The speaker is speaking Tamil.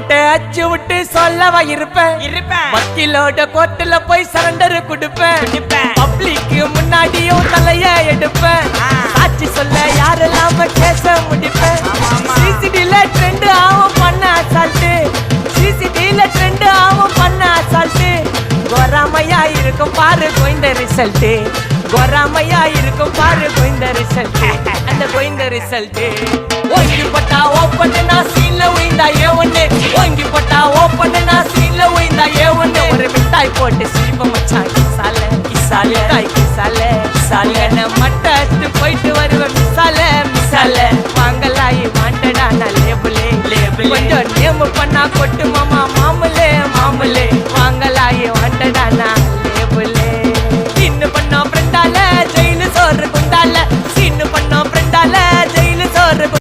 அப்பாயின்மெண்ட் அச்சு விட்டு சொல்லவா இருப்பேன் வக்கீலோட கோர்ட்டுல போய் சரண்டர் கொடுப்பேன் பப்ளிக் முன்னாடியும் தலைய எடுப்பேன் சாட்சி சொல்ல யாரெல்லாம் கேச முடிப்பேன் சிசிடில ட்ரெண்ட் ஆகும் பண்ண அசால்ட்டு சிசிடில ட்ரெண்ட் ஆகும் பண்ண அசால்ட்டு கோராமையா இருக்கும் பாரு கோயிந்த ரிசல்ட் கோராமையா இருக்கும் பாரு கோயிந்த ரிசல்ட் அந்த கோயிந்த ரிசல்ட் ஓங்கி பட்டா ஓப்பன் நான் சீன்ல உயிந்தா ஒண்ணு ஓங்கி பட்டா ஓப்பன் நான் சீன்ல உயிந்தா ஒண்ணு ஒரு மிட்டாய் போட்டு சீப்ப மச்சான் கிசால கிசால தாய் கிசால கிசால நான் மட்டத்து போயிட்டு வருவேன் மிசால மிசால வாங்கலாயி வாண்டடா நான் லேபிளே லேபிள் கொஞ்சம் நேம் பண்ணா கொட்டு மாமா